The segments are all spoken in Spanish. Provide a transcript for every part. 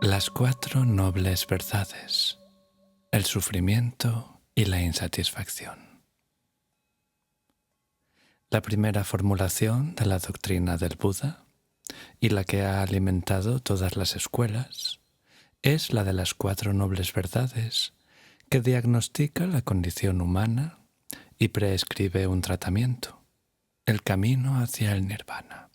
Las cuatro nobles verdades: el sufrimiento y la insatisfacción. La primera formulación de la doctrina del Buda, y la que ha alimentado todas las escuelas, es la de las cuatro nobles verdades, que diagnostica la condición humana y prescribe un tratamiento, el camino hacia el nirvana.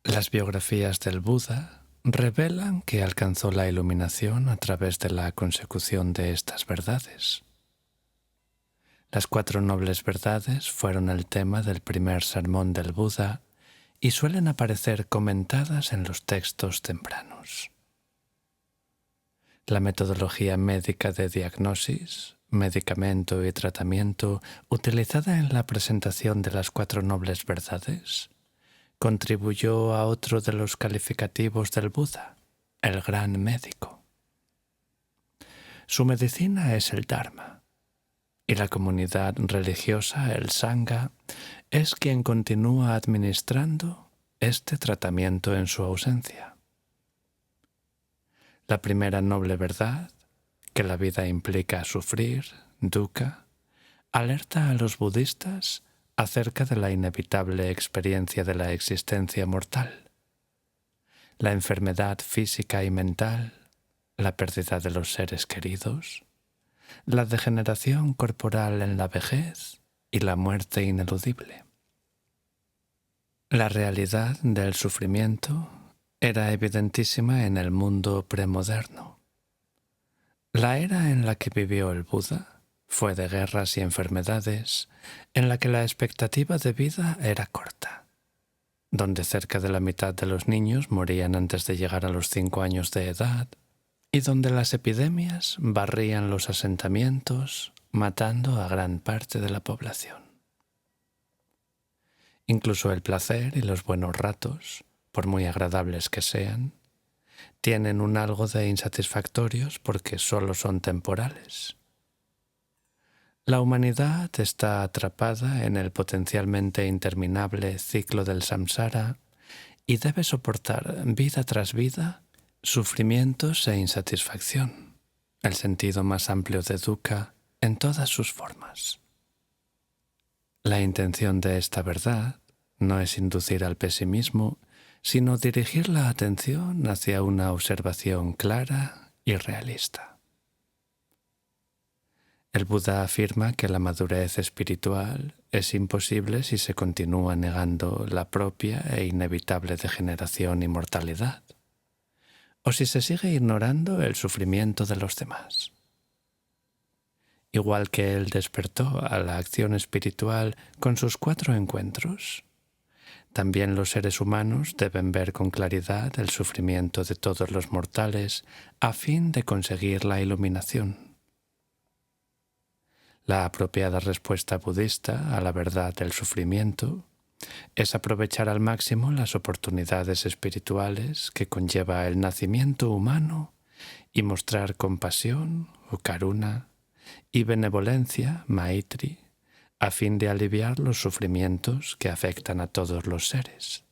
Las biografías del Buda revelan que alcanzó la iluminación a través de la consecución de estas verdades. Las cuatro nobles verdades fueron el tema del primer sermón del Buda y suelen aparecer comentadas en los textos tempranos. La metodología médica de diagnosis, medicamento y tratamiento utilizada en la presentación de las cuatro nobles verdades contribuyó a otro de los calificativos del Buda, el gran médico. Su medicina es el Dharma, y la comunidad religiosa, el Sangha, es quien continúa administrando este tratamiento en su ausencia. La primera noble verdad, que la vida implica sufrir, dukkha, alerta a los budistas acerca de la inevitable experiencia de la existencia mortal, la enfermedad física y mental, la pérdida de los seres queridos, la degeneración corporal en la vejez y la muerte ineludible. La realidad del sufrimiento era evidentísima en el mundo premoderno. La era en la que vivió el Buda fue de guerras y enfermedades, en la que la expectativa de vida era corta, donde cerca de la mitad de los niños morían antes de llegar a los 5 años de edad, y donde las epidemias barrían los asentamientos, matando a gran parte de la población. Incluso el placer y los buenos ratos, por muy agradables que sean, tienen un algo de insatisfactorios porque solo son temporales. La humanidad está atrapada en el potencialmente interminable ciclo del samsara y debe soportar vida tras vida sufrimientos e insatisfacción, el sentido más amplio de dukkha en todas sus formas. La intención de esta verdad no es inducir al pesimismo, sino dirigir la atención hacia una observación clara y realista. El Buda afirma que la madurez espiritual es imposible si se continúa negando la propia e inevitable degeneración y mortalidad, o si se sigue ignorando el sufrimiento de los demás. Igual que él despertó a la acción espiritual con sus 4 encuentros, también los seres humanos deben ver con claridad el sufrimiento de todos los mortales a fin de conseguir la iluminación. La apropiada respuesta budista a la verdad del sufrimiento es aprovechar al máximo las oportunidades espirituales que conlleva el nacimiento humano y mostrar compasión o karuna y benevolencia, maitri, a fin de aliviar los sufrimientos que afectan a todos los seres.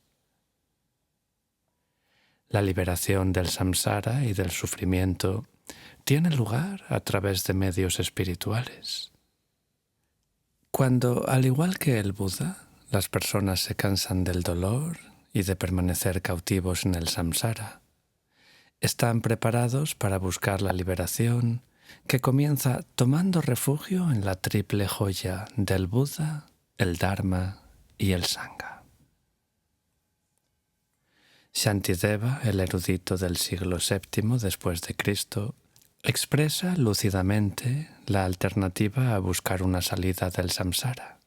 La liberación del samsara y del sufrimiento tiene lugar a través de medios espirituales. Cuando, al igual que el Buda, las personas se cansan del dolor y de permanecer cautivos en el samsara, están preparados para buscar la liberación que comienza tomando refugio en la triple joya del Buda, el Dharma y el Sangha. Shantideva, el erudito del siglo VII después de Cristo, expresa lúcidamente la alternativa a buscar una salida del samsara.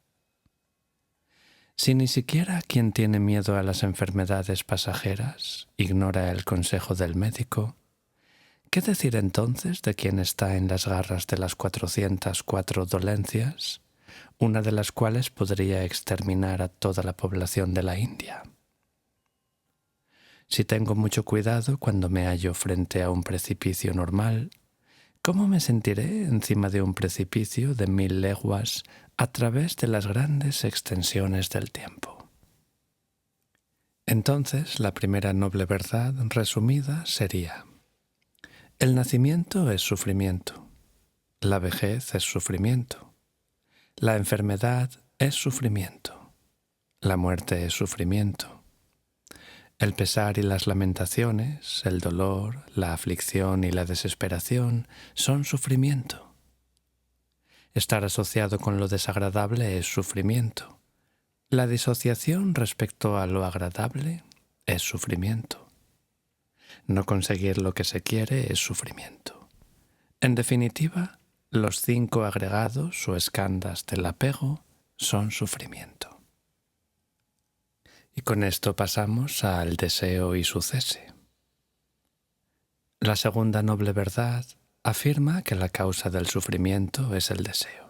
Si ni siquiera quien tiene miedo a las enfermedades pasajeras ignora el consejo del médico, ¿qué decir entonces de quien está en las garras de las 404 dolencias, una de las cuales podría exterminar a toda la población de la India? Si tengo mucho cuidado cuando me hallo frente a un precipicio normal, ¿cómo me sentiré encima de un precipicio de 1000 leguas a través de las grandes extensiones del tiempo? Entonces, la primera noble verdad resumida sería: el nacimiento es sufrimiento, la vejez es sufrimiento, la enfermedad es sufrimiento, la muerte es sufrimiento, el pesar y las lamentaciones, el dolor, la aflicción y la desesperación son sufrimiento. Estar asociado con lo desagradable es sufrimiento. La disociación respecto a lo agradable es sufrimiento. No conseguir lo que se quiere es sufrimiento. En definitiva, los 5 agregados o escandas del apego son sufrimiento. Y con esto pasamos al deseo y su cese. La segunda noble verdad afirma que la causa del sufrimiento es el deseo.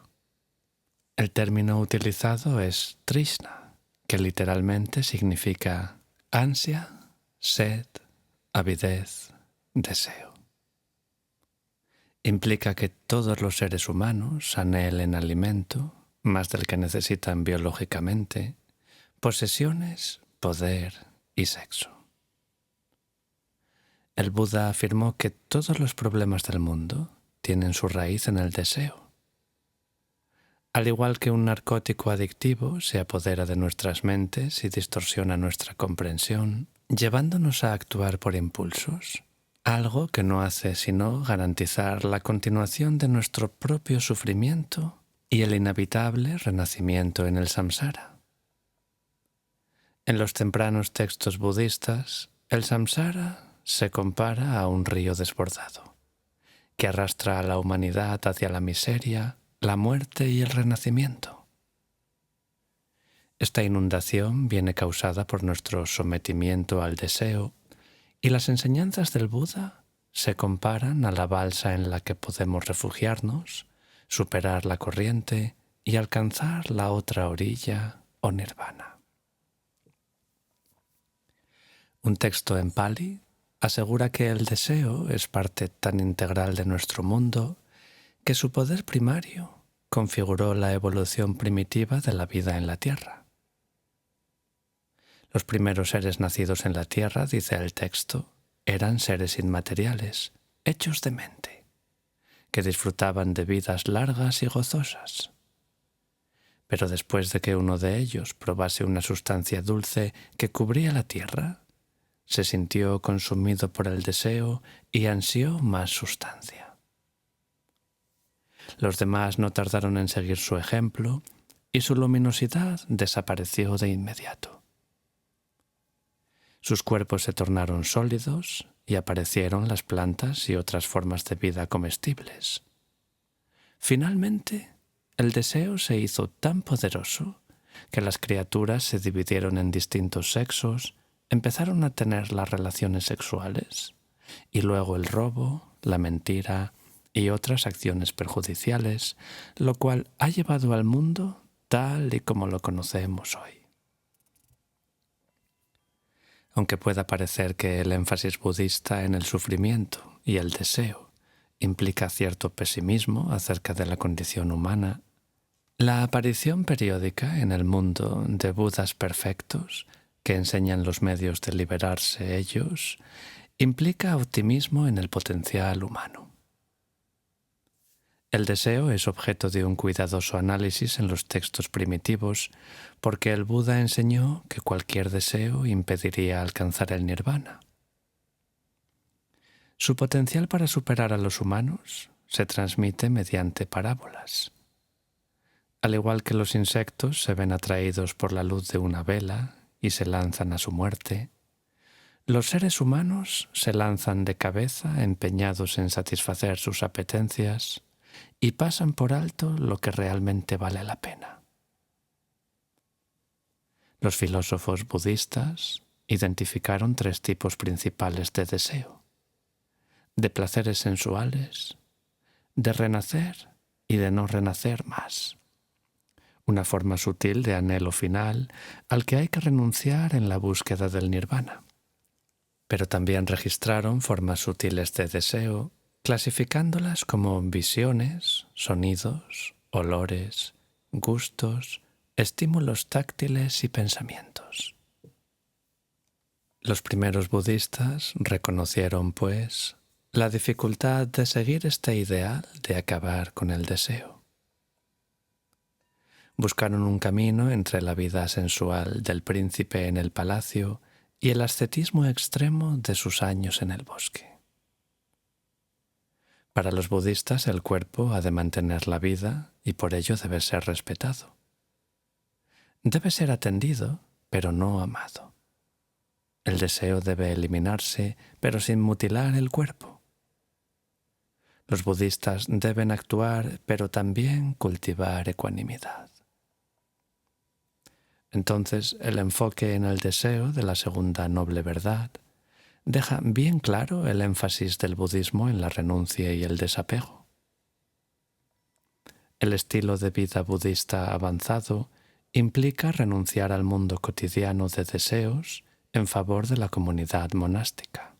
El término utilizado es trishna, que literalmente significa ansia, sed, avidez, deseo. Implica que todos los seres humanos anhelen alimento, más del que necesitan biológicamente, posesiones, poder y sexo. El Buda afirmó que todos los problemas del mundo tienen su raíz en el deseo. Al igual que un narcótico adictivo se apodera de nuestras mentes y distorsiona nuestra comprensión, llevándonos a actuar por impulsos, algo que no hace sino garantizar la continuación de nuestro propio sufrimiento y el inevitable renacimiento en el samsara. En los tempranos textos budistas, el samsara se compara a un río desbordado, que arrastra a la humanidad hacia la miseria, la muerte y el renacimiento. Esta inundación viene causada por nuestro sometimiento al deseo, y las enseñanzas del Buda se comparan a la balsa en la que podemos refugiarnos, superar la corriente y alcanzar la otra orilla o nirvana. Un texto en Pali asegura que el deseo es parte tan integral de nuestro mundo que su poder primario configuró la evolución primitiva de la vida en la Tierra. Los primeros seres nacidos en la Tierra, dice el texto, eran seres inmateriales, hechos de mente, que disfrutaban de vidas largas y gozosas. Pero después de que uno de ellos probase una sustancia dulce que cubría la tierra, se sintió consumido por el deseo y ansió más sustancia. Los demás no tardaron en seguir su ejemplo y su luminosidad desapareció de inmediato. Sus cuerpos se tornaron sólidos y aparecieron las plantas y otras formas de vida comestibles. Finalmente, el deseo se hizo tan poderoso que las criaturas se dividieron en distintos sexos, empezaron a tener las relaciones sexuales y luego el robo, la mentira y otras acciones perjudiciales, lo cual ha llevado al mundo tal y como lo conocemos hoy. Aunque pueda parecer que el énfasis budista en el sufrimiento y el deseo implica cierto pesimismo acerca de la condición humana, la aparición periódica en el mundo de Budas perfectos que enseñan los medios de liberarse ellos implica optimismo en el potencial humano. El deseo es objeto de un cuidadoso análisis en los textos primitivos porque el Buda enseñó que cualquier deseo impediría alcanzar el nirvana. Su potencial para superar a los humanos se transmite mediante parábolas. Al igual que los insectos se ven atraídos por la luz de una vela y se lanzan a su muerte, los seres humanos se lanzan de cabeza empeñados en satisfacer sus apetencias y pasan por alto lo que realmente vale la pena. Los filósofos budistas identificaron 3 tipos principales de deseo: de placeres sensuales, de renacer y de no renacer más. Una forma sutil de anhelo final al que hay que renunciar en la búsqueda del nirvana. Pero también registraron formas sutiles de deseo, clasificándolas como visiones, sonidos, olores, gustos, estímulos táctiles y pensamientos. Los primeros budistas reconocieron, pues, la dificultad de seguir este ideal de acabar con el deseo. Buscaron un camino entre la vida sensual del príncipe en el palacio y el ascetismo extremo de sus años en el bosque. Para los budistas el cuerpo ha de mantener la vida y por ello debe ser respetado. Debe ser atendido, pero no amado. El deseo debe eliminarse, pero sin mutilar el cuerpo. Los budistas deben actuar, pero también cultivar ecuanimidad. Entonces, el enfoque en el deseo de la segunda noble verdad deja bien claro el énfasis del budismo en la renuncia y el desapego. El estilo de vida budista avanzado implica renunciar al mundo cotidiano de deseos en favor de la comunidad monástica.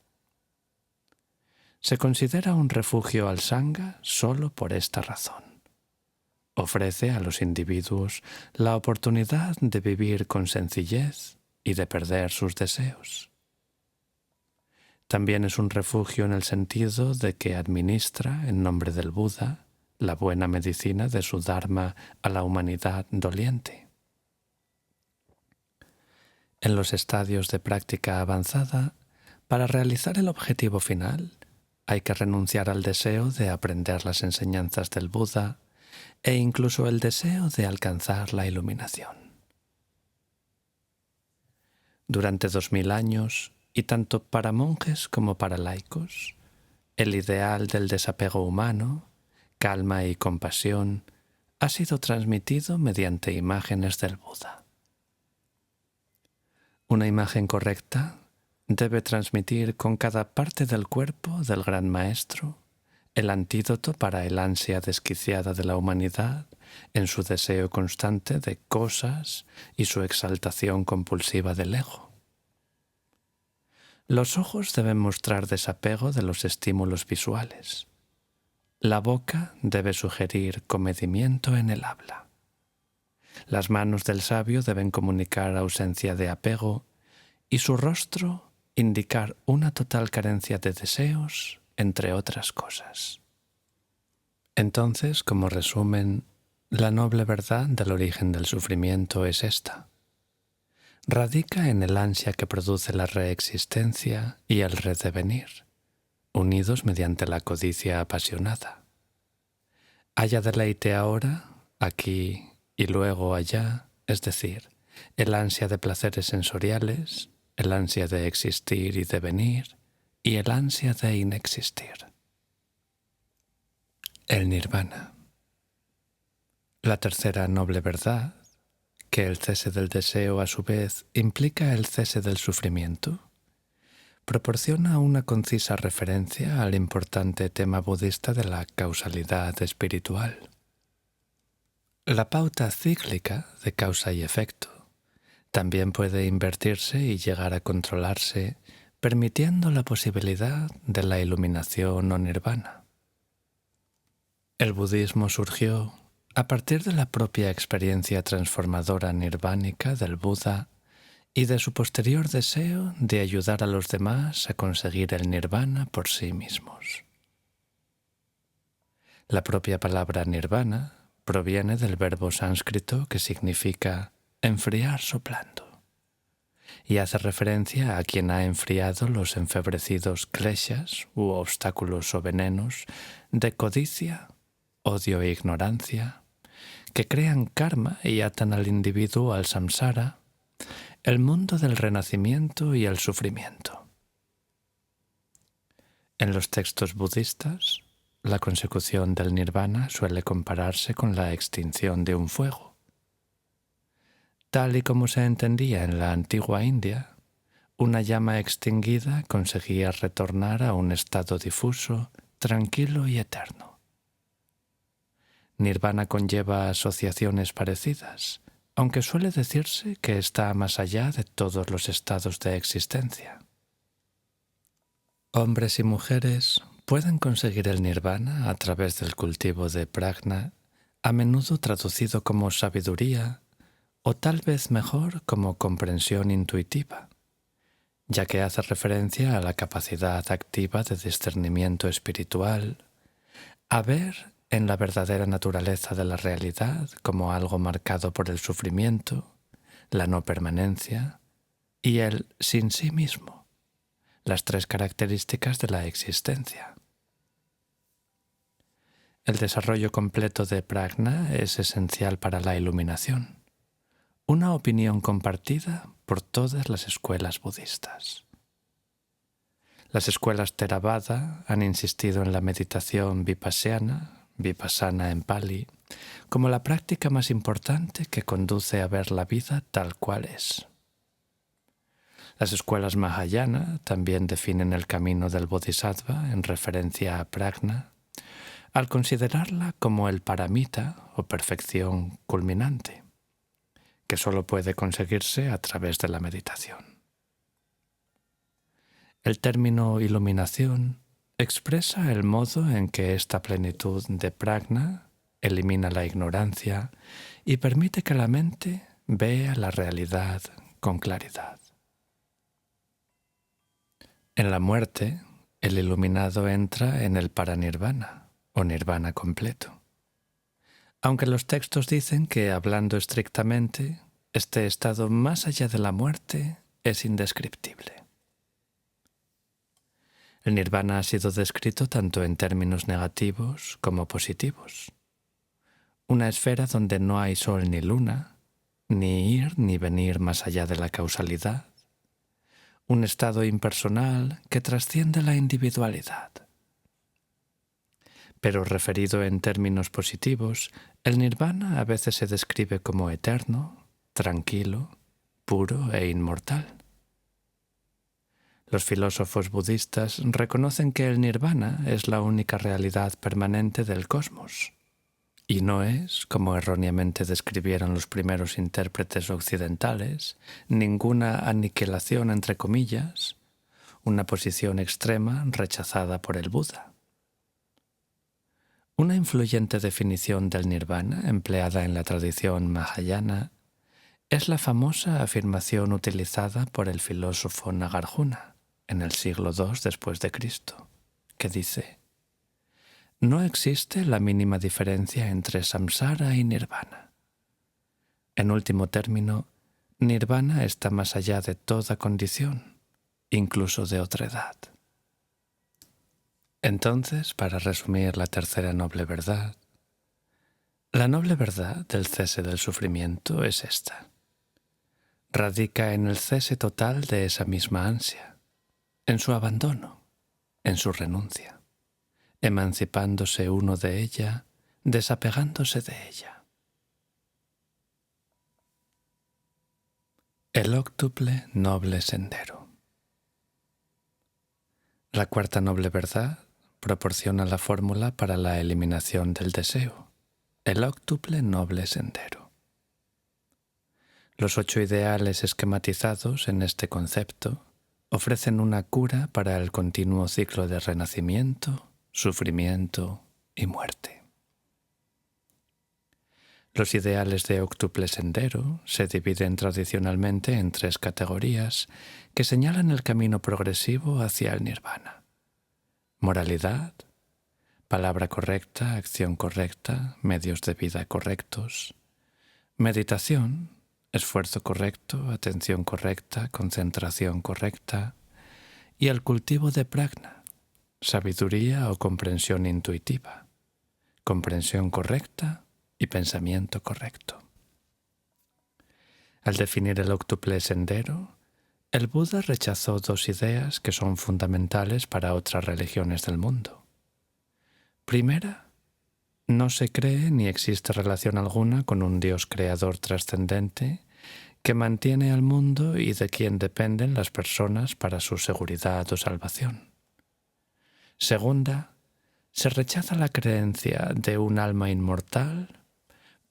Se considera un refugio al sangha solo por esta razón. Ofrece a los individuos la oportunidad de vivir con sencillez y de perder sus deseos. También es un refugio en el sentido de que administra, en nombre del Buda, la buena medicina de su Dharma a la humanidad doliente. En los estadios de práctica avanzada, para realizar el objetivo final, hay que renunciar al deseo de aprender las enseñanzas del Buda e incluso el deseo de alcanzar la iluminación. Durante 2000 años, y tanto para monjes como para laicos, el ideal del desapego humano, calma y compasión, ha sido transmitido mediante imágenes del Buda. Una imagen correcta debe transmitir con cada parte del cuerpo del Gran Maestro el antídoto para el ansia desquiciada de la humanidad en su deseo constante de cosas y su exaltación compulsiva del ego. Los ojos deben mostrar desapego de los estímulos visuales. La boca debe sugerir comedimiento en el habla. Las manos del sabio deben comunicar ausencia de apego y su rostro indicar una total carencia de deseos, entre otras cosas. Entonces, como resumen, la noble verdad del origen del sufrimiento es esta. Radica en el ansia que produce la reexistencia y el redevenir, unidos mediante la codicia apasionada. Haya deleite ahora, aquí y luego allá, es decir, el ansia de placeres sensoriales, el ansia de existir y devenir, y el ansia de inexistir. El nirvana. La tercera noble verdad, que el cese del deseo a su vez implica el cese del sufrimiento, proporciona una concisa referencia al importante tema budista de la causalidad espiritual. La pauta cíclica de causa y efecto también puede invertirse y llegar a controlarse, permitiendo la posibilidad de la iluminación o nirvana. El budismo surgió a partir de la propia experiencia transformadora nirvánica del Buda y de su posterior deseo de ayudar a los demás a conseguir el nirvana por sí mismos. La propia palabra nirvana proviene del verbo sánscrito que significa enfriar soplando, y hace referencia a quien ha enfriado los enfebrecidos kleshas u obstáculos o venenos de codicia, odio e ignorancia, que crean karma y atan al individuo al samsara, el mundo del renacimiento y el sufrimiento. En los textos budistas, la consecución del nirvana suele compararse con la extinción de un fuego. Tal y como se entendía en la antigua India, una llama extinguida conseguía retornar a un estado difuso, tranquilo y eterno. Nirvana conlleva asociaciones parecidas, aunque suele decirse que está más allá de todos los estados de existencia. Hombres y mujeres pueden conseguir el nirvana a través del cultivo de prajna, a menudo traducido como sabiduría, o tal vez mejor como comprensión intuitiva, ya que hace referencia a la capacidad activa de discernimiento espiritual, a ver en la verdadera naturaleza de la realidad como algo marcado por el sufrimiento, la no permanencia y el sin sí mismo, las tres características de la existencia. El desarrollo completo de prajna es esencial para la iluminación, una opinión compartida por todas las escuelas budistas. Las escuelas Theravada han insistido en la meditación vipassana en Pali, como la práctica más importante que conduce a ver la vida tal cual es. Las escuelas Mahayana también definen el camino del Bodhisattva en referencia a prajna, al considerarla como el paramita o perfección culminante, que solo puede conseguirse a través de la meditación. El término iluminación expresa el modo en que esta plenitud de prajna elimina la ignorancia y permite que la mente vea la realidad con claridad. En la muerte, el iluminado entra en el paranirvana o nirvana completo. Aunque los textos dicen que, hablando estrictamente, este estado más allá de la muerte es indescriptible. El nirvana ha sido descrito tanto en términos negativos como positivos. Una esfera donde no hay sol ni luna, ni ir ni venir más allá de la causalidad. Un estado impersonal que trasciende la individualidad. Pero referido en términos positivos, el nirvana a veces se describe como eterno, tranquilo, puro e inmortal. Los filósofos budistas reconocen que el nirvana es la única realidad permanente del cosmos, y no es, como erróneamente describieron los primeros intérpretes occidentales, ninguna aniquilación entre comillas, una posición extrema rechazada por el Buda. Una influyente definición del nirvana empleada en la tradición mahayana es la famosa afirmación utilizada por el filósofo Nagarjuna en el siglo II después de Cristo, que dice: no existe la mínima diferencia entre samsara y nirvana. En último término, nirvana está más allá de toda condición, incluso de otredad. Entonces, para resumir la tercera noble verdad, la noble verdad del cese del sufrimiento es esta. Radica en el cese total de esa misma ansia, en su abandono, en su renuncia, emancipándose uno de ella, desapegándose de ella. El óctuple noble sendero. La cuarta noble verdad proporciona la fórmula para la eliminación del deseo, el óctuple noble sendero. Los 8 ideales esquematizados en este concepto ofrecen una cura para el continuo ciclo de renacimiento, sufrimiento y muerte. Los ideales de óctuple sendero se dividen tradicionalmente en 3 categorías que señalan el camino progresivo hacia el nirvana: moralidad, palabra correcta, acción correcta, medios de vida correctos; meditación, esfuerzo correcto, atención correcta, concentración correcta; y el cultivo de prajna, sabiduría o comprensión intuitiva, comprensión correcta y pensamiento correcto. Al definir el óctuple sendero, el Buda rechazó 2 ideas que son fundamentales para otras religiones del mundo. Primera, no se cree ni existe relación alguna con un Dios creador trascendente que mantiene al mundo y de quien dependen las personas para su seguridad o salvación. Segunda, se rechaza la creencia de un alma inmortal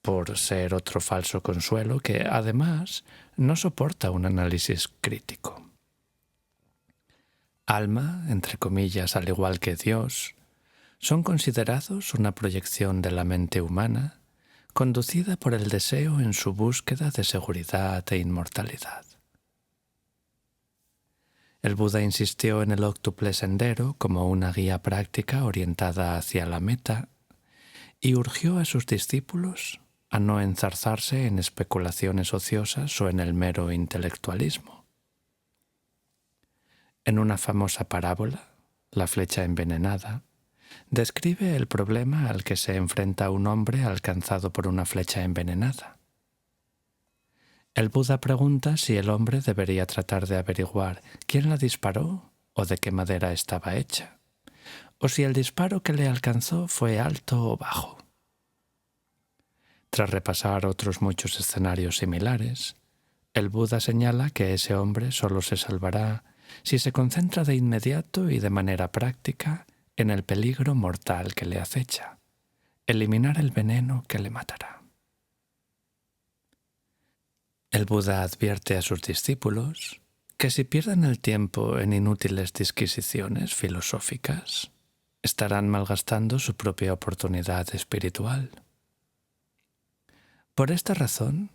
por ser otro falso consuelo que, además, no soporta un análisis crítico. Alma, entre comillas, al igual que Dios, son considerados una proyección de la mente humana conducida por el deseo en su búsqueda de seguridad e inmortalidad. El Buda insistió en el óctuple sendero como una guía práctica orientada hacia la meta y urgió a sus discípulos a no enzarzarse en especulaciones ociosas o en el mero intelectualismo. En una famosa parábola, La flecha envenenada, describe el problema al que se enfrenta un hombre alcanzado por una flecha envenenada. El Buda pregunta si el hombre debería tratar de averiguar quién la disparó o de qué madera estaba hecha, o si el disparo que le alcanzó fue alto o bajo. Tras repasar otros muchos escenarios similares, el Buda señala que ese hombre solo se salvará si se concentra de inmediato y de manera práctica en el peligro mortal que le acecha, eliminar el veneno que le matará. El Buda advierte a sus discípulos que si pierden el tiempo en inútiles disquisiciones filosóficas, estarán malgastando su propia oportunidad espiritual. Por esta razón,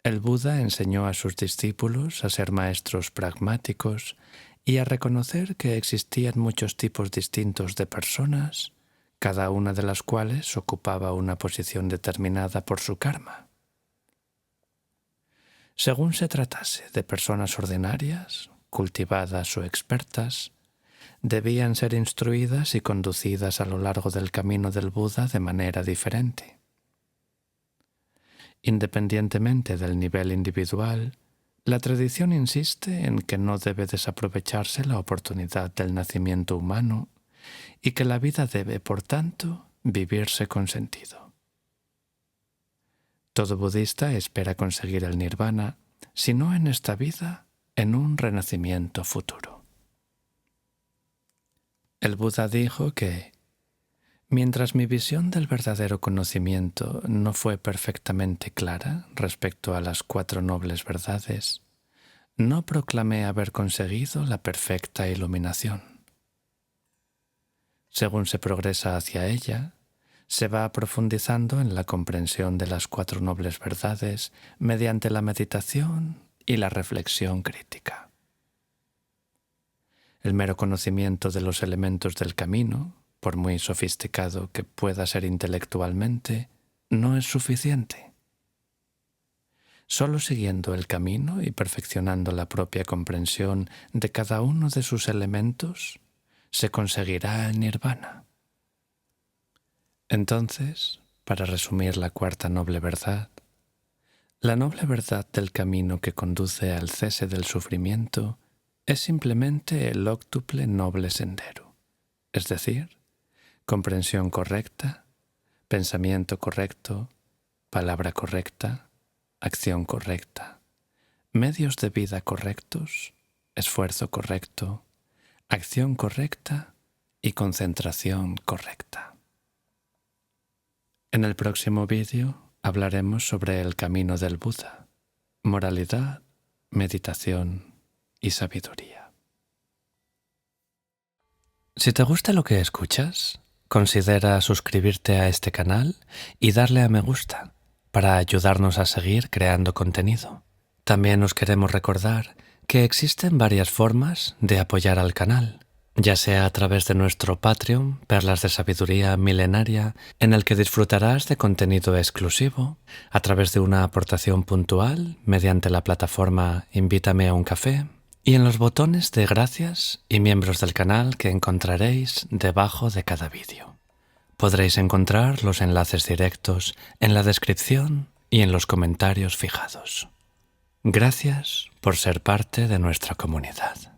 el Buda enseñó a sus discípulos a ser maestros pragmáticos y a reconocer que existían muchos tipos distintos de personas, cada una de las cuales ocupaba una posición determinada por su karma. Según se tratase de personas ordinarias, cultivadas o expertas, debían ser instruidas y conducidas a lo largo del camino del Buda de manera diferente. Independientemente del nivel individual, la tradición insiste en que no debe desaprovecharse la oportunidad del nacimiento humano y que la vida debe, por tanto, vivirse con sentido. Todo budista espera conseguir el nirvana, si no en esta vida, en un renacimiento futuro. El Buda dijo que, mientras mi visión del verdadero conocimiento no fue perfectamente clara respecto a las 4 nobles verdades, no proclamé haber conseguido la perfecta iluminación. Según se progresa hacia ella, se va profundizando en la comprensión de las 4 nobles verdades mediante la meditación y la reflexión crítica. El mero conocimiento de los elementos del camino, por muy sofisticado que pueda ser intelectualmente, no es suficiente. Solo siguiendo el camino y perfeccionando la propia comprensión de cada uno de sus elementos, se conseguirá el nirvana. Entonces, para resumir la 4ª noble verdad, la noble verdad del camino que conduce al cese del sufrimiento es simplemente el óctuple noble sendero, es decir, comprensión correcta, pensamiento correcto, palabra correcta, acción correcta, medios de vida correctos, esfuerzo correcto, acción correcta y concentración correcta. En el próximo vídeo hablaremos sobre el camino del Buda, moralidad, meditación y sabiduría. Si te gusta lo que escuchas, considera suscribirte a este canal y darle a me gusta para ayudarnos a seguir creando contenido. También os queremos recordar que existen varias formas de apoyar al canal, ya sea a través de nuestro Patreon, Perlas de Sabiduría Milenaria, en el que disfrutarás de contenido exclusivo, a través de una aportación puntual mediante la plataforma Invítame a un café, y en los botones de gracias y miembros del canal que encontraréis debajo de cada vídeo. Podréis encontrar los enlaces directos en la descripción y en los comentarios fijados. Gracias por ser parte de nuestra comunidad.